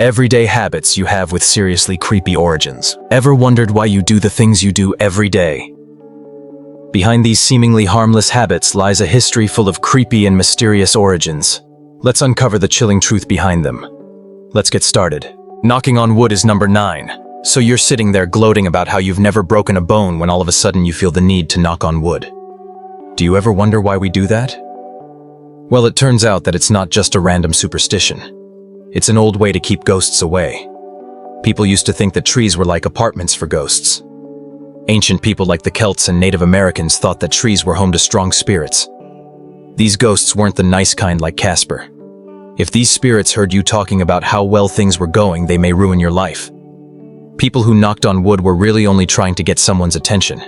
Everyday habits you have with seriously creepy origins. Ever wondered why you do the things you do every day? Behind these seemingly harmless habits lies a history full of creepy and mysterious origins. Let's uncover the chilling truth behind them. Let's get started. Knocking on wood is number 9. So you're sitting there gloating about how you've never broken a bone when all of a sudden you feel the need to knock on wood. Do you ever wonder why we do that? Well, it turns out that it's not just a random superstition. It's an old way to keep ghosts away. People used to think that trees were like apartments for ghosts. Ancient people like the Celts and Native Americans thought that trees were home to strong spirits. These ghosts weren't the nice kind like Casper. If these spirits heard you talking about how well things were going, they may ruin your life. People who knocked on wood were really only trying to get someone's attention.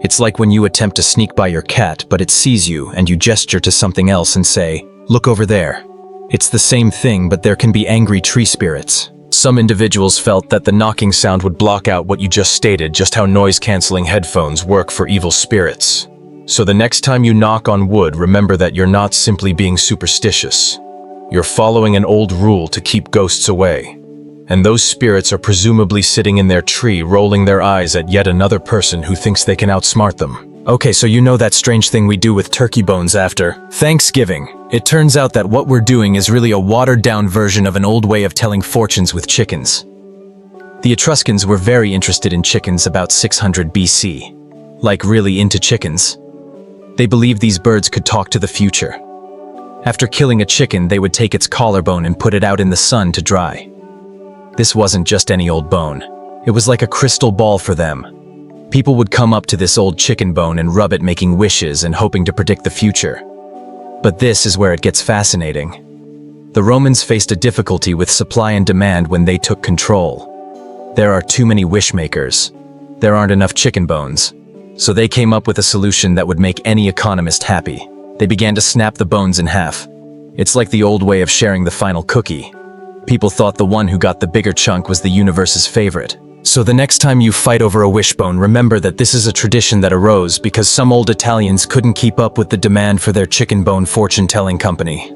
It's like when you attempt to sneak by your cat, but it sees you and you gesture to something else and say, "Look over there." It's the same thing, but there can be angry tree spirits. Some individuals felt that the knocking sound would block out what you just stated, just how noise-canceling headphones work for evil spirits. So the next time you knock on wood, remember that you're not simply being superstitious. You're following an old rule to keep ghosts away. And those spirits are presumably sitting in their tree, rolling their eyes at yet another person who thinks they can outsmart them. Okay, so you know that strange thing we do with turkey bones after Thanksgiving. It turns out that what we're doing is really a watered-down version of an old way of telling fortunes with chickens. The Etruscans were very interested in chickens about 600 BC. Like really into chickens. They believed these birds could talk to the future. After killing a chicken, they would take its collarbone and put it out in the sun to dry. This wasn't just any old bone. It was like a crystal ball for them. People would come up to this old chicken bone and rub it, making wishes and hoping to predict the future. But this is where it gets fascinating. The Romans faced a difficulty with supply and demand when they took control. There are too many wish makers. There aren't enough chicken bones. So they came up with a solution that would make any economist happy. They began to snap the bones in half. It's like the old way of sharing the final cookie. People thought the one who got the bigger chunk was the universe's favorite. So the next time you fight over a wishbone, remember that this is a tradition that arose because some old Italians couldn't keep up with the demand for their chicken bone fortune-telling company.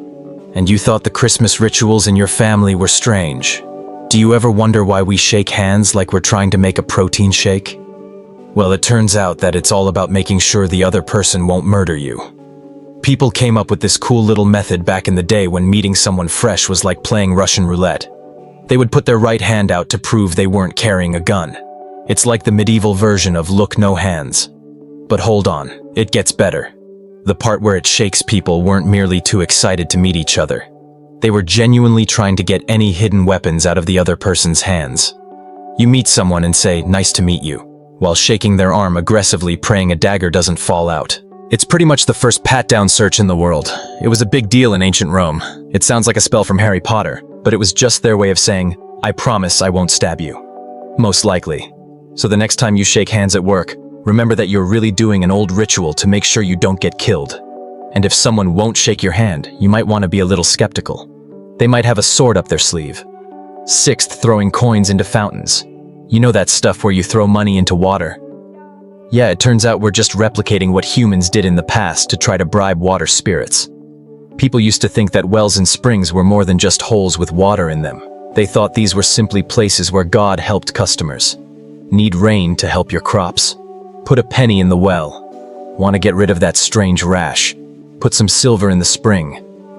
And you thought the Christmas rituals in your family were strange. Do you ever wonder why we shake hands like we're trying to make a protein shake? Well, it turns out that it's all about making sure the other person won't murder you. People came up with this cool little method back in the day when meeting someone fresh was like playing Russian roulette. They would put their right hand out to prove they weren't carrying a gun. It's like the medieval version of look no hands. But hold on, it gets better. The part where it shakes people weren't merely too excited to meet each other. They were genuinely trying to get any hidden weapons out of the other person's hands. You meet someone and say, "Nice to meet you," while shaking their arm aggressively, praying a dagger doesn't fall out. It's pretty much the first pat-down search in the world. It was a big deal in ancient Rome. It sounds like a spell from Harry Potter, but it was just their way of saying, "I promise I won't stab you." Most likely. So the next time you shake hands at work, remember that you're really doing an old ritual to make sure you don't get killed. And if someone won't shake your hand, you might want to be a little skeptical. They might have a sword up their sleeve. 6th, throwing coins into fountains. You know that stuff where you throw money into water? Yeah, it turns out we're just replicating what humans did in the past to try to bribe water spirits. People used to think that wells and springs were more than just holes with water in them. They thought these were simply places where God helped customers. Need rain to help your crops? Put a penny in the well. Want to get rid of that strange rash? Put some silver in the spring.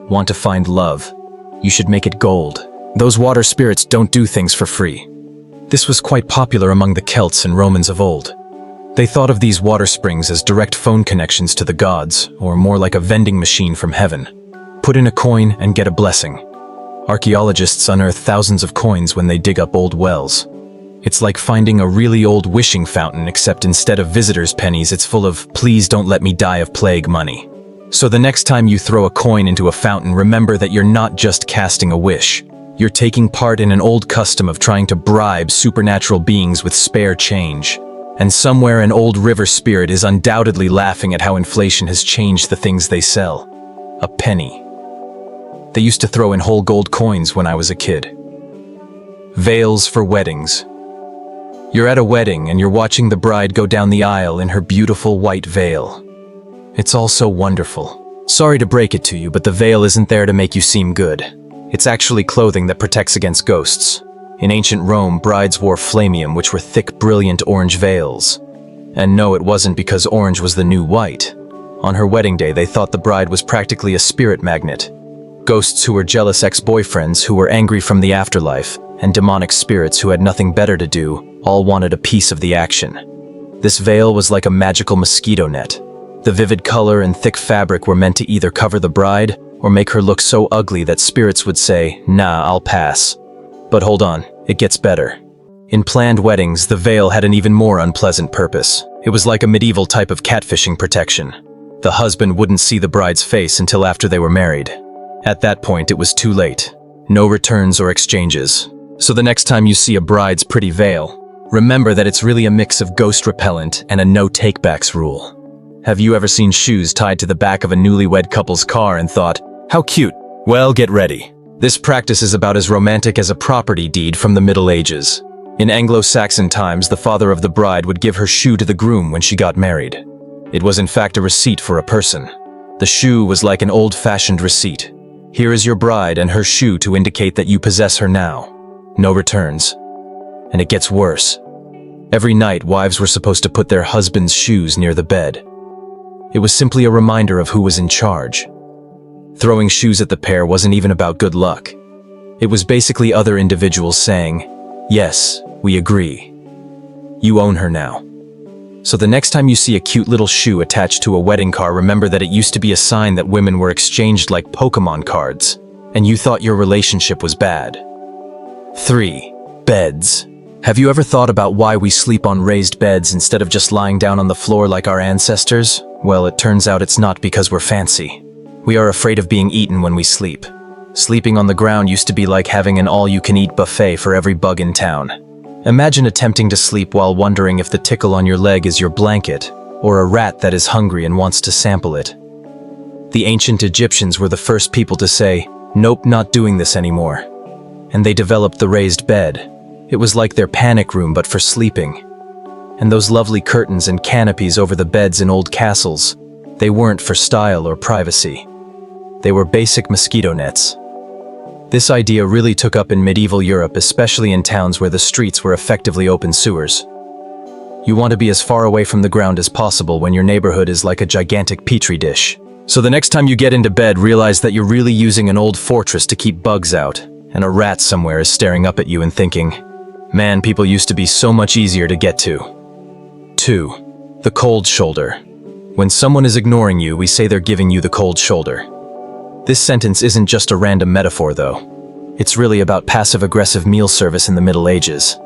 Want to find love? You should make it gold. Those water spirits don't do things for free. This was quite popular among the Celts and Romans of old. They thought of these water springs as direct phone connections to the gods, or more like a vending machine from heaven. Put in a coin and get a blessing. Archaeologists unearth thousands of coins when they dig up old wells. It's like finding a really old wishing fountain, except instead of visitors' pennies, it's full of "please don't let me die of plague" money. So the next time you throw a coin into a fountain, remember that you're not just casting a wish. You're taking part in an old custom of trying to bribe supernatural beings with spare change. And somewhere an old river spirit is undoubtedly laughing at how inflation has changed the things they sell. A penny. They used to throw in whole gold coins when I was a kid. Veils for weddings. You're at a wedding and you're watching the bride go down the aisle in her beautiful white veil. It's all so wonderful. Sorry to break it to you, but the veil isn't there to make you seem good. It's actually clothing that protects against ghosts. In ancient Rome, brides wore flamium, which were thick, brilliant orange veils. And no, it wasn't because orange was the new white. On her wedding day, they thought the bride was practically a spirit magnet. Ghosts who were jealous ex-boyfriends who were angry from the afterlife, and demonic spirits who had nothing better to do, all wanted a piece of the action. This veil was like a magical mosquito net. The vivid color and thick fabric were meant to either cover the bride or make her look so ugly that spirits would say, "Nah, I'll pass." But hold on, it gets better. In planned weddings, the veil had an even more unpleasant purpose. It was like a medieval type of catfishing protection. The husband wouldn't see the bride's face until after they were married. At that point, it was too late. No returns or exchanges. So the next time you see a bride's pretty veil, remember that it's really a mix of ghost repellent and a no-takebacks rule. Have you ever seen shoes tied to the back of a newlywed couple's car and thought, "How cute"? Well, get ready. This practice is about as romantic as a property deed from the Middle Ages. In Anglo-Saxon times, the father of the bride would give her shoe to the groom when she got married. It was in fact a receipt for a person. The shoe was like an old-fashioned receipt. Here is your bride and her shoe to indicate that you possess her now. No returns. And it gets worse. Every night, wives were supposed to put their husband's shoes near the bed. It was simply a reminder of who was in charge. Throwing shoes at the pair wasn't even about good luck. It was basically other individuals saying, "Yes, we agree. You own her now." So the next time you see a cute little shoe attached to a wedding car, remember that it used to be a sign that women were exchanged like Pokemon cards, and you thought your relationship was bad. 3. Beds. Have you ever thought about why we sleep on raised beds instead of just lying down on the floor like our ancestors? Well, it turns out it's not because we're fancy. We are afraid of being eaten when we sleep. Sleeping on the ground used to be like having an all-you-can-eat buffet for every bug in town. Imagine attempting to sleep while wondering if the tickle on your leg is your blanket, or a rat that is hungry and wants to sample it. The ancient Egyptians were the first people to say, "Nope, not doing this anymore." And they developed the raised bed. It was like their panic room, but for sleeping. And those lovely curtains and canopies over the beds in old castles, they weren't for style or privacy. They were basic mosquito nets. This idea really took up in medieval Europe, especially in towns where the streets were effectively open sewers. You want to be as far away from the ground as possible when your neighborhood is like a gigantic petri dish. So the next time you get into bed, realize that you're really using an old fortress to keep bugs out, and a rat somewhere is staring up at you and thinking, "Man, people used to be so much easier to get to." 2. The cold shoulder. When someone is ignoring you, we say they're giving you the cold shoulder. This sentence isn't just a random metaphor, though. It's really about passive-aggressive meal service in the Middle Ages.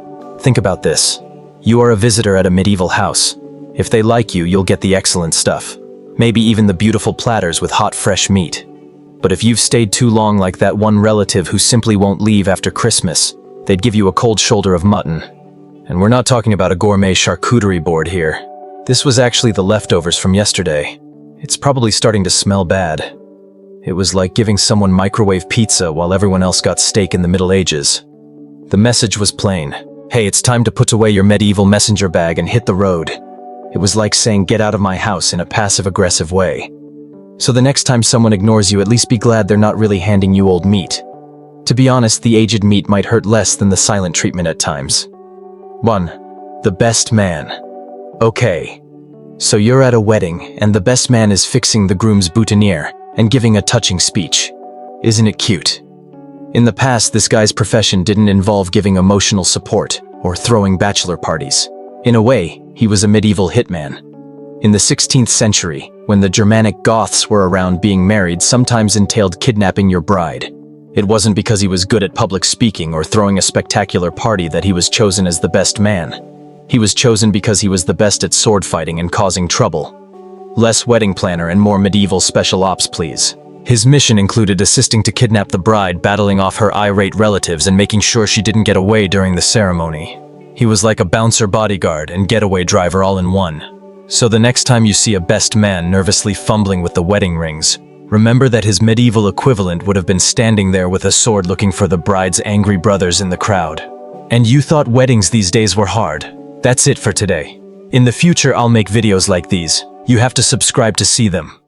Think about this. You are a visitor at a medieval house. If they like you, you'll get the excellent stuff. Maybe even the beautiful platters with hot, fresh meat. But if you've stayed too long like that one relative who simply won't leave after Christmas, they'd give you a cold shoulder of mutton. And we're not talking about a gourmet charcuterie board here. This was actually the leftovers from yesterday. It's probably starting to smell bad. It was like giving someone microwave pizza while everyone else got steak in the Middle Ages. The message was plain. Hey, it's time to put away your medieval messenger bag and hit the road. It was like saying, "Get out of my house," in a passive-aggressive way. So the next time someone ignores you, at least be glad they're not really handing you old meat. To be honest, the aged meat might hurt less than the silent treatment at times. 1. The best man. Okay, so you're at a wedding, and the best man is fixing the groom's boutonniere and giving a touching speech. Isn't it cute? In the past, this guy's profession didn't involve giving emotional support or throwing bachelor parties. In a way, he was a medieval hitman. In the 16th century, when the Germanic Goths were around, being married sometimes entailed kidnapping your bride. It wasn't because he was good at public speaking or throwing a spectacular party that he was chosen as the best man. He was chosen because he was the best at sword fighting and causing trouble. Less wedding planner and more medieval special ops, please. His mission included assisting to kidnap the bride, battling off her irate relatives, and making sure she didn't get away during the ceremony. He was like a bouncer bodyguard and getaway driver all in one. So the next time you see a best man nervously fumbling with the wedding rings, remember that his medieval equivalent would have been standing there with a sword looking for the bride's angry brothers in the crowd. And you thought weddings these days were hard. That's it for today. In the future, I'll make videos like these. You have to subscribe to see them.